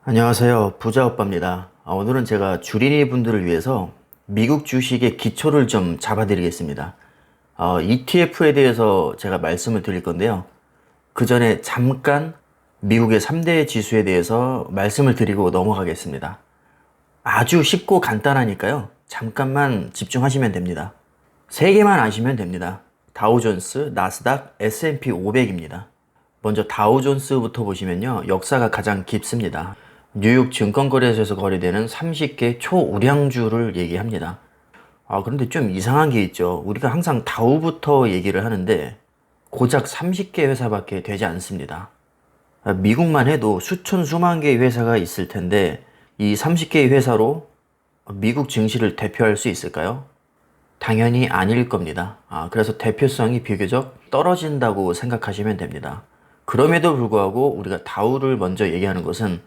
안녕하세요. 부자오빠입니다. 오늘은 제가 주린이 분들을 위해서 미국 주식의 기초를 좀 잡아드리겠습니다. ETF에 대해서 제가 말씀을 드릴 건데요. 그 전에 잠깐 미국의 3대 지수에 대해서 말씀을 드리고 넘어가겠습니다. 아주 쉽고 간단하니까요. 잠깐만 집중하시면 됩니다. 세 개만 아시면 됩니다. 다우존스, 나스닥, S&P 500입니다. 먼저 다우존스부터 보시면요. 역사가 가장 깊습니다. 뉴욕 증권거래소에서 거래되는 30개 초우량주를 얘기합니다. 그런데 좀 이상한 게 있죠. 우리가 항상 다우부터 얘기를 하는데 고작 30개 회사밖에 되지 않습니다. 미국만 해도 수천 수만 개의 회사가 있을 텐데 이 30개의 회사로 미국 증시를 대표할 수 있을까요? 당연히 아닐 겁니다. 그래서 대표성이 비교적 떨어진다고 생각하시면 됩니다. 그럼에도 불구하고 우리가 다우를 먼저 얘기하는 것은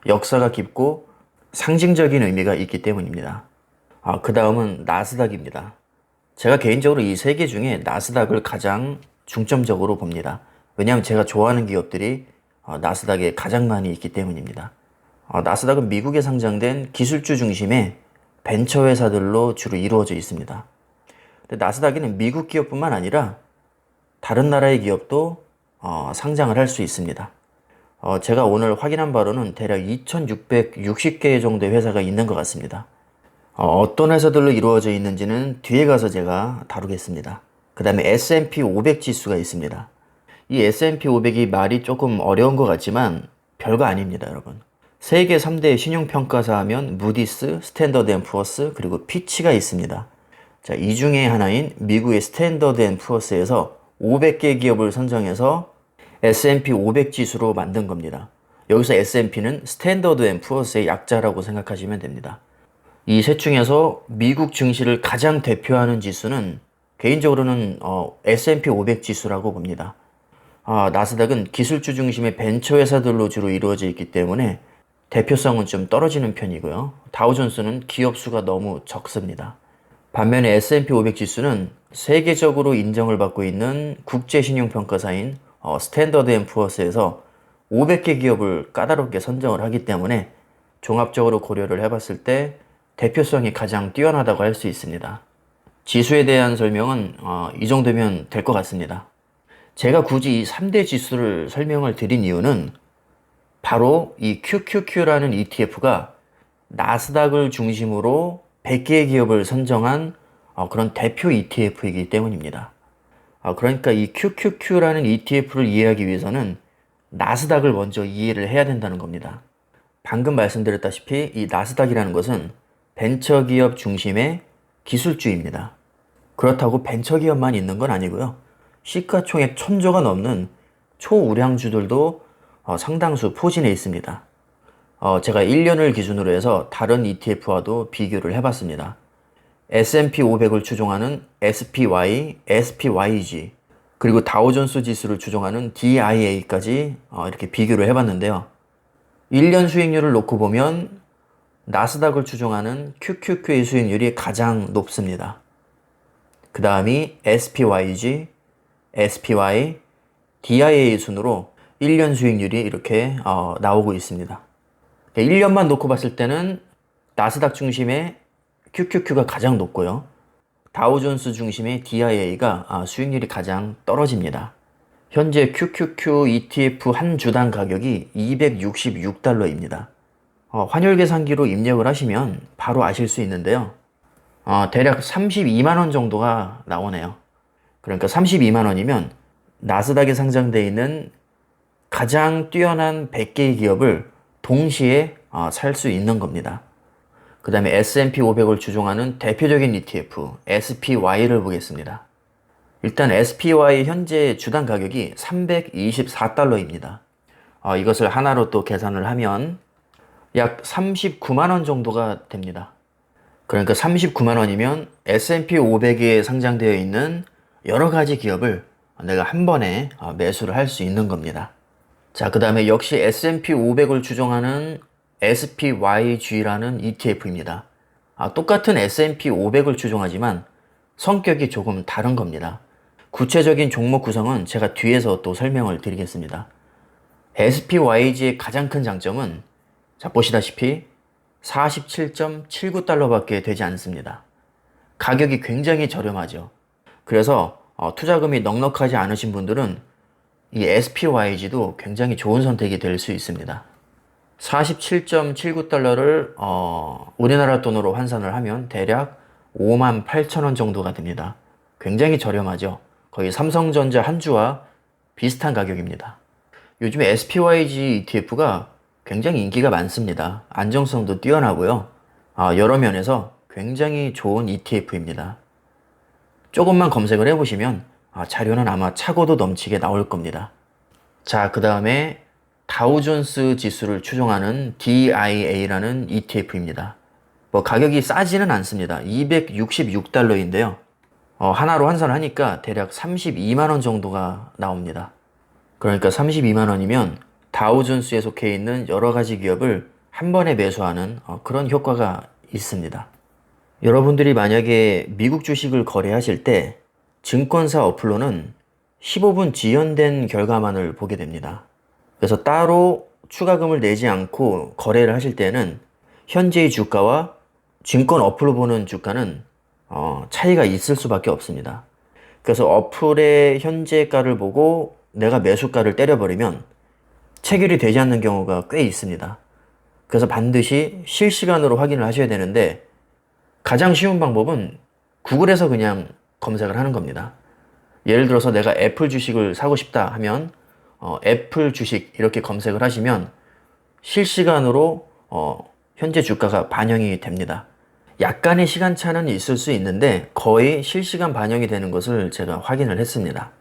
역사가 깊고 상징적인 의미가 있기 때문입니다. 그 다음은 나스닥입니다. 제가 개인적으로 이 세 개 중에 나스닥을 가장 중점적으로 봅니다. 왜냐하면 제가 좋아하는 기업들이 나스닥에 가장 많이 있기 때문입니다. 나스닥은 미국에 상장된 기술주 중심의 벤처 회사들로 주로 이루어져 있습니다. 근데 나스닥에는 미국 기업뿐만 아니라 다른 나라의 기업도 상장을 할 수 있습니다. 제가 오늘 확인한 바로는 대략 2660개 정도의 회사가 있는 것 같습니다. 어떤 회사들로 이루어져 있는지는 뒤에 가서 제가 다루겠습니다. 그 다음에 S&P 500 지수가 있습니다. 이 S&P 500이 말이 조금 어려운 것 같지만 별거 아닙니다, 여러분. 세계 3대 신용평가사 하면 무디스, 스탠더드 앤 푸어스, 그리고 피치가 있습니다. 자, 이 중에 하나인 미국의 스탠더드 앤 푸어스에서 500개 기업을 선정해서 S&P 500 지수로 만든 겁니다. 여기서 S&P는 스탠더드 앤 푸어스의 약자라고 생각하시면 됩니다. 이 셋 중에서 미국 증시를 가장 대표하는 지수는 개인적으로는 S&P 500 지수라고 봅니다. 나스닥은 기술주 중심의 벤처 회사들로 주로 이루어져 있기 때문에 대표성은 좀 떨어지는 편이고요. 다우존스는 기업 수가 너무 적습니다. 반면에 S&P 500 지수는 세계적으로 인정을 받고 있는 국제신용평가사인 스탠더드 앤 푸어스에서 500개 기업을 까다롭게 선정을 하기 때문에 종합적으로 고려를 해봤을 때 대표성이 가장 뛰어나다고 할 수 있습니다. 지수에 대한 설명은 이 정도면 될 것 같습니다. 제가 굳이 이 3대 지수를 설명을 드린 이유는 바로 이 QQQ라는 ETF가 나스닥을 중심으로 100개의 기업을 선정한 그런 대표 ETF이기 때문입니다. 그러니까 이 QQQ라는 ETF를 이해하기 위해서는 나스닥을 먼저 이해를 해야 된다는 겁니다. 방금 말씀드렸다시피 이 나스닥이라는 것은 벤처기업 중심의 기술주입니다. 그렇다고 벤처기업만 있는 건 아니고요. 시가총액 1000조가 넘는 초우량주들도 상당수 포진해 있습니다. 제가 1년을 기준으로 해서 다른 ETF와도 비교를 해봤습니다. S&P 500을 추종하는 SPY, SPYG, 그리고 다우존스 지수를 추종하는 DIA까지 이렇게 비교를 해봤는데요. 1년 수익률을 놓고 보면 나스닥을 추종하는 QQQ의 수익률이 가장 높습니다. 그 다음이 SPYG, SPY, DIA 순으로 1년 수익률이 이렇게 나오고 있습니다. 1년만 놓고 봤을 때는 나스닥 중심의 QQQ가 가장 높고요. 다우존스 중심의 DIA가 수익률이 가장 떨어집니다. 현재 QQQ ETF 한 주당 가격이 $266입니다. 환율 계산기로 입력을 하시면 바로 아실 수 있는데요. 대략 32만원 정도가 나오네요. 그러니까 32만원이면 나스닥에 상장되어 있는 가장 뛰어난 100개의 기업을 동시에 살 수 있는 겁니다. 그 다음에 S&P 500을 추종하는 대표적인 ETF SPY를 보겠습니다. 일단 SPY 현재 주당 가격이 $324입니다. 이것을 하나로 또 계산을 하면 약 39만원 정도가 됩니다. 그러니까 39만원이면 S&P 500에 상장되어 있는 여러 가지 기업을 내가 한 번에 매수를 할 수 있는 겁니다. 자, 그 다음에 역시 S&P 500을 추종하는 SPYG라는 ETF입니다. 똑같은 S&P 500을 추종하지만 성격이 조금 다른 겁니다. 구체적인 종목 구성은 제가 뒤에서 또 설명을 드리겠습니다. SPYG의 가장 큰 장점은 자, 보시다시피 47.79달러밖에 되지 않습니다. 가격이 굉장히 저렴하죠. 그래서 투자금이 넉넉하지 않으신 분들은 이 SPYG도 굉장히 좋은 선택이 될 수 있습니다. 47.79달러를 우리나라 돈으로 환산을 하면 대략 58,000원 정도가 됩니다. 굉장히 저렴하죠. 거의 삼성전자 한 주와 비슷한 가격입니다. 요즘에 SPYG ETF가 굉장히 인기가 많습니다. 안정성도 뛰어나고요. 여러 면에서 굉장히 좋은 ETF입니다. 조금만 검색을 해보시면 자료는 아마 차고도 넘치게 나올 겁니다. 자, 그 다음에 다우존스 지수를 추종하는 DIA라는 ETF입니다. 뭐 가격이 싸지는 않습니다. 266달러인데요. 하나로 환산을 하니까 대략 32만원 정도가 나옵니다. 그러니까 32만원이면 다우존스에 속해 있는 여러 가지 기업을 한 번에 매수하는 그런 효과가 있습니다. 여러분들이 만약에 미국 주식을 거래하실 때 증권사 어플로는 15분 지연된 결과만을 보게 됩니다. 그래서 따로 추가금을 내지 않고 거래를 하실 때는 현재의 주가와 증권 어플로 보는 주가는 차이가 있을 수밖에 없습니다. 그래서 어플의 현재가를 보고 내가 매수가를 때려버리면 체결이 되지 않는 경우가 꽤 있습니다. 그래서 반드시 실시간으로 확인을 하셔야 되는데 가장 쉬운 방법은 구글에서 그냥 검색을 하는 겁니다. 예를 들어서 내가 애플 주식을 사고 싶다 하면 애플 주식 이렇게 검색을 하시면 실시간으로 현재 주가가 반영이 됩니다. 약간의 시간차는 있을 수 있는데 거의 실시간 반영이 되는 것을 제가 확인을 했습니다.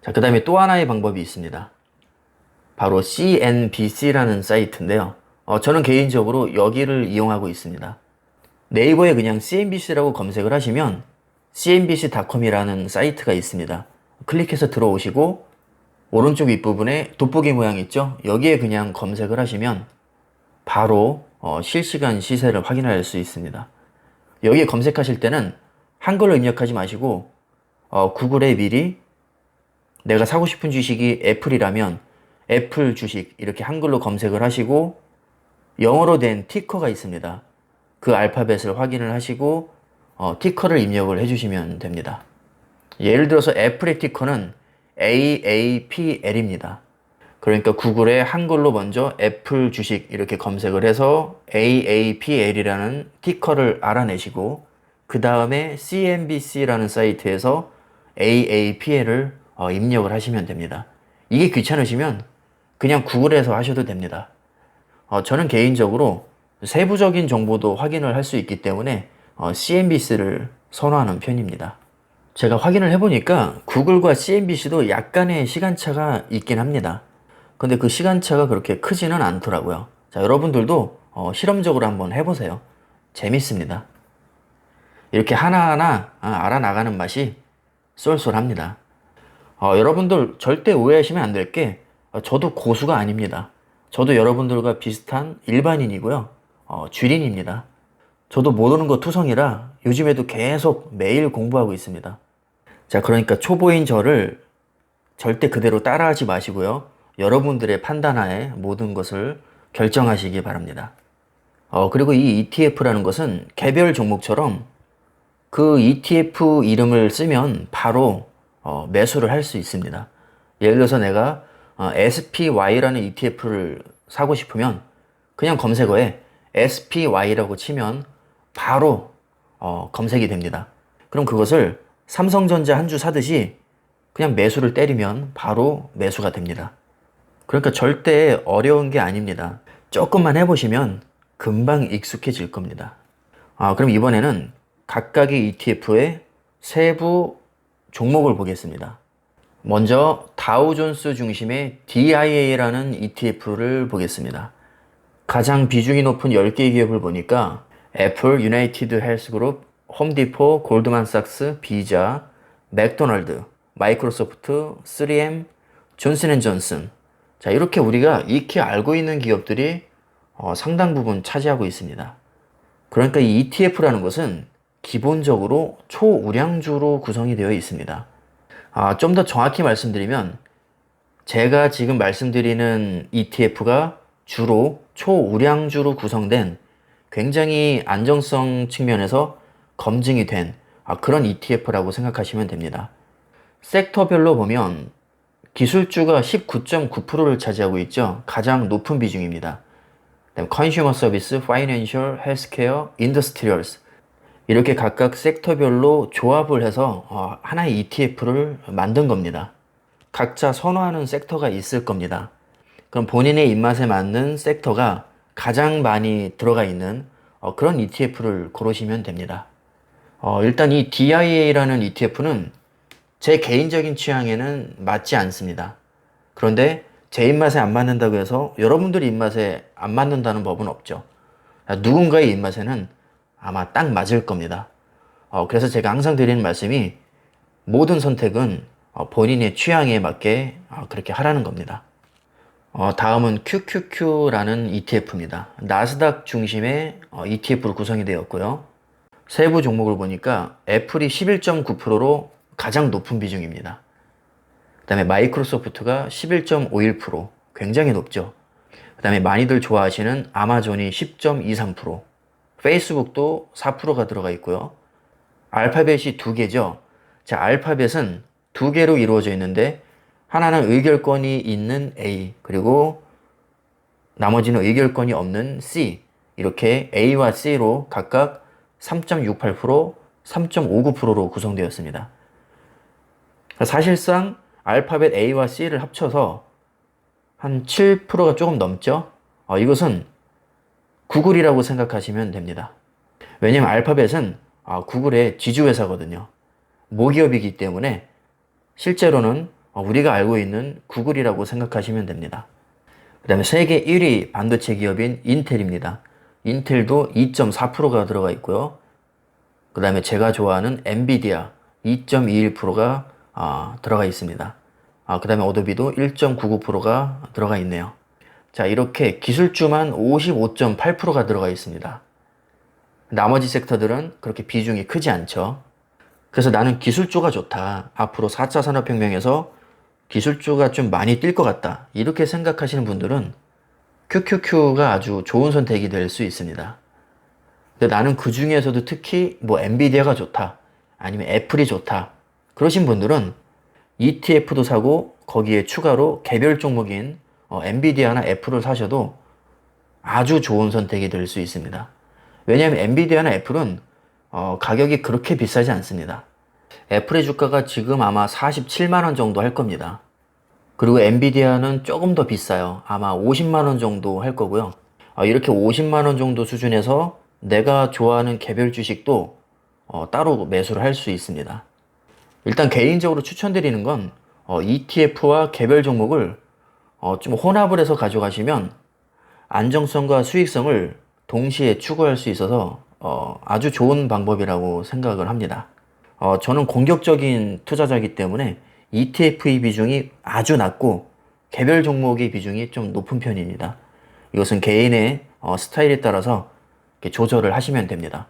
자, 그 다음에 또 하나의 방법이 있습니다. 바로 CNBC라는 사이트인데요. 저는 개인적으로 여기를 이용하고 있습니다. 네이버에 그냥 CNBC라고 검색을 하시면 cnbc.com이라는 사이트가 있습니다. 클릭해서 들어오시고 오른쪽 윗부분에 돋보기 모양 있죠? 여기에 그냥 검색을 하시면 바로 실시간 시세를 확인할 수 있습니다. 여기에 검색하실 때는 한글로 입력하지 마시고 구글에 미리 내가 사고 싶은 주식이 애플이라면 애플 주식 이렇게 한글로 검색을 하시고 영어로 된 티커가 있습니다. 그 알파벳을 확인을 하시고 티커를 입력을 해주시면 됩니다. 예를 들어서 애플의 티커는 AAPL입니다. 그러니까 구글에 한글로 먼저 애플 주식 이렇게 검색을 해서 AAPL이라는 티커를 알아내시고 그 다음에 CNBC라는 사이트에서 AAPL을 입력을 하시면 됩니다. 이게 귀찮으시면 그냥 구글에서 하셔도 됩니다. 저는 개인적으로 세부적인 정보도 확인을 할 수 있기 때문에 CNBC를 선호하는 편입니다. 제가 확인을 해보니까 구글과 CNBC도 약간의 시간차가 있긴 합니다. 근데 그 시간차가 그렇게 크지는 않더라고요. 자, 여러분들도 실험적으로 한번 해보세요. 재밌습니다. 이렇게 하나하나 알아나가는 맛이 쏠쏠합니다. 여러분들 절대 오해하시면 안 될 게 저도 고수가 아닙니다. 저도 여러분들과 비슷한 일반인이고요. 쥐린입니다. 저도 모르는 거 투성이라 요즘에도 계속 매일 공부하고 있습니다. 자, 그러니까 초보인 저를 절대 그대로 따라하지 마시고요. 여러분들의 판단하에 모든 것을 결정하시기 바랍니다. 그리고 이 ETF라는 것은 개별 종목처럼 그 ETF 이름을 쓰면 바로 매수를 할 수 있습니다. 예를 들어서 내가 SPY라는 ETF를 사고 싶으면 그냥 검색어에 SPY라고 치면 바로 검색이 됩니다. 그럼 그것을 삼성전자 한 주 사듯이 그냥 매수를 때리면 바로 매수가 됩니다. 그러니까 절대 어려운 게 아닙니다. 조금만 해보시면 금방 익숙해질 겁니다. 그럼 이번에는 각각의 ETF의 세부 종목을 보겠습니다. 먼저 다우존스 중심의 DIA라는 ETF를 보겠습니다. 가장 비중이 높은 10개의 기업을 보니까 애플, 유나이티드 헬스그룹, 홈디포, 골드만삭스, 비자, 맥도날드, 마이크로소프트, 3M, 존슨앤존슨. 자, 이렇게 우리가 익히 알고 있는 기업들이 상당 부분 차지하고 있습니다. 그러니까 이 ETF라는 것은 기본적으로 초우량주로 구성이 되어 있습니다. 좀 더 정확히 말씀드리면 제가 지금 말씀드리는 ETF가 주로 초우량주로 구성된 굉장히 안정성 측면에서 검증이 된 그런 ETF라고 생각하시면 됩니다. 섹터별로 보면 기술주가 19.9%를 차지하고 있죠. 가장 높은 비중입니다. 그다음에 컨슈머 서비스, 파이낸셜, 헬스케어, 인더스트리얼스 이렇게 각각 섹터별로 조합을 해서 하나의 ETF를 만든 겁니다. 각자 선호하는 섹터가 있을 겁니다. 그럼 본인의 입맛에 맞는 섹터가 가장 많이 들어가 있는 그런 ETF를 고르시면 됩니다. 일단 이 DIA라는 ETF는 제 개인적인 취향에는 맞지 않습니다. 그런데 제 입맛에 안 맞는다고 해서 여러분들 입맛에 안 맞는다는 법은 없죠. 누군가의 입맛에는 아마 딱 맞을 겁니다. 그래서 제가 항상 드리는 말씀이 모든 선택은 본인의 취향에 맞게 그렇게 하라는 겁니다. 다음은 QQQ라는 ETF입니다. 나스닥 중심의 ETF로 구성이 되었고요. 세부 종목을 보니까 애플이 11.9%로 가장 높은 비중입니다. 그 다음에 마이크로소프트가 11.51%, 굉장히 높죠. 그 다음에 많이들 좋아하시는 아마존이 10.23%, 페이스북도 4%가 들어가 있고요. 알파벳이 두 개죠. 자, 알파벳은 두 개로 이루어져 있는데 하나는 의결권이 있는 A, 그리고 나머지는 의결권이 없는 C, 이렇게 A와 C로 각각 3.68%, 3.59%로 구성되었습니다. 사실상 알파벳 A와 C를 합쳐서 한 7%가 조금 넘죠? 이것은 구글이라고 생각하시면 됩니다. 왜냐면 알파벳은 구글의 지주회사거든요. 모기업이기 때문에 실제로는 우리가 알고 있는 구글이라고 생각하시면 됩니다. 그 다음에 세계 1위 반도체 기업인 인텔입니다. 인텔도 2.4%가 들어가 있고요. 그 다음에 제가 좋아하는 엔비디아 2.21%가 들어가 있습니다. 그 다음에 어도비도 1.99%가 들어가 있네요. 자, 이렇게 기술주만 55.8%가 들어가 있습니다. 나머지 섹터들은 그렇게 비중이 크지 않죠. 그래서 나는 기술주가 좋다. 앞으로 4차 산업혁명에서 기술주가 좀 많이 뛸 것 같다. 이렇게 생각하시는 분들은 QQQ가 아주 좋은 선택이 될 수 있습니다. 근데 나는 그 중에서도 특히 엔비디아가 좋다. 아니면 애플이 좋다. 그러신 분들은 ETF도 사고 거기에 추가로 개별 종목인 엔비디아나 애플을 사셔도 아주 좋은 선택이 될 수 있습니다. 왜냐하면 엔비디아나 애플은 가격이 그렇게 비싸지 않습니다. 애플의 주가가 지금 아마 47만원 정도 할 겁니다. 그리고 엔비디아는 조금 더 비싸요. 아마 50만원 정도 할 거고요. 이렇게 50만원 정도 수준에서 내가 좋아하는 개별 주식도 따로 매수를 할 수 있습니다. 일단 개인적으로 추천드리는 건 ETF와 개별 종목을 좀 혼합을 해서 가져가시면 안정성과 수익성을 동시에 추구할 수 있어서 아주 좋은 방법이라고 생각을 합니다. 저는 공격적인 투자자이기 때문에 ETF의 비중이 아주 낮고 개별 종목의 비중이 좀 높은 편입니다. 이것은 개인의 스타일에 따라서 이렇게 조절을 하시면 됩니다.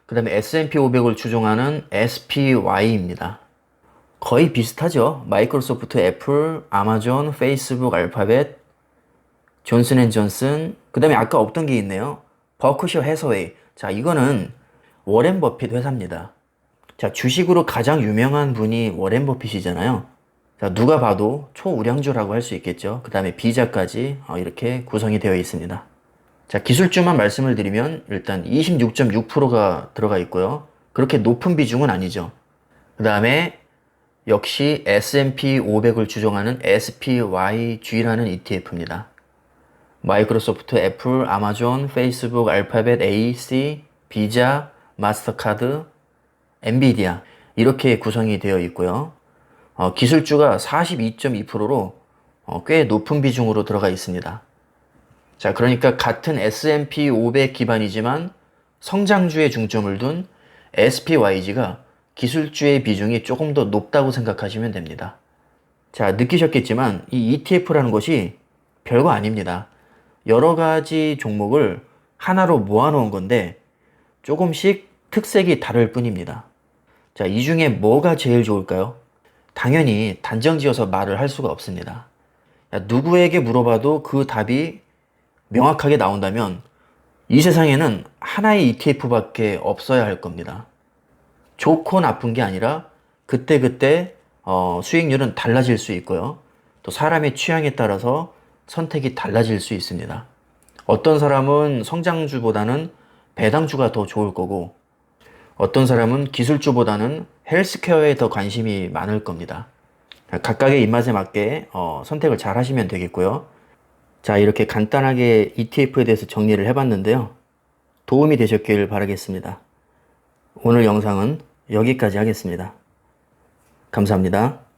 그 다음에 S&P 500을 추종하는 SPY입니다. 거의 비슷하죠. 마이크로소프트, 애플, 아마존, 페이스북, 알파벳, 존슨앤존슨, 그 다음에 아까 없던 게 있네요. 버크셔 해서웨이. 자, 이거는 워렌 버핏 회사입니다. 자, 주식으로 가장 유명한 분이 워렌 버핏이잖아요. 자, 누가 봐도 초우량주라고 할 수 있겠죠. 그 다음에 비자까지 이렇게 구성이 되어 있습니다. 자, 기술주만 말씀을 드리면 일단 26.6%가 들어가 있고요. 그렇게 높은 비중은 아니죠. 그 다음에 역시 S&P 500을 추종하는 SPYG라는 ETF입니다. 마이크로소프트, 애플, 아마존, 페이스북, 알파벳, A, C, 비자, 마스터카드, 엔비디아 이렇게 구성이 되어 있고요. 기술주가 42.2%로 꽤 높은 비중으로 들어가 있습니다. 자, 그러니까 같은 S&P 500 기반이지만 성장주에 중점을 둔 SPYG가 기술주의 비중이 조금 더 높다고 생각하시면 됩니다. 자, 느끼셨겠지만 이 ETF라는 것이 별거 아닙니다. 여러 가지 종목을 하나로 모아놓은 건데 조금씩 특색이 다를 뿐입니다. 자, 이 중에 뭐가 제일 좋을까요? 당연히 단정 지어서 말을 할 수가 없습니다. 누구에게 물어봐도 그 답이 명확하게 나온다면 이 세상에는 하나의 ETF밖에 없어야 할 겁니다. 좋고 나쁜 게 아니라 그때그때 수익률은 달라질 수 있고요. 또 사람의 취향에 따라서 선택이 달라질 수 있습니다. 어떤 사람은 성장주보다는 배당주가 더 좋을 거고, 어떤 사람은 기술주보다는 헬스케어에 더 관심이 많을 겁니다. 각각의 입맛에 맞게 선택을 잘 하시면 되겠고요. 자, 이렇게 간단하게 ETF에 대해서 정리를 해봤는데요. 도움이 되셨길 바라겠습니다. 오늘 영상은 여기까지 하겠습니다. 감사합니다.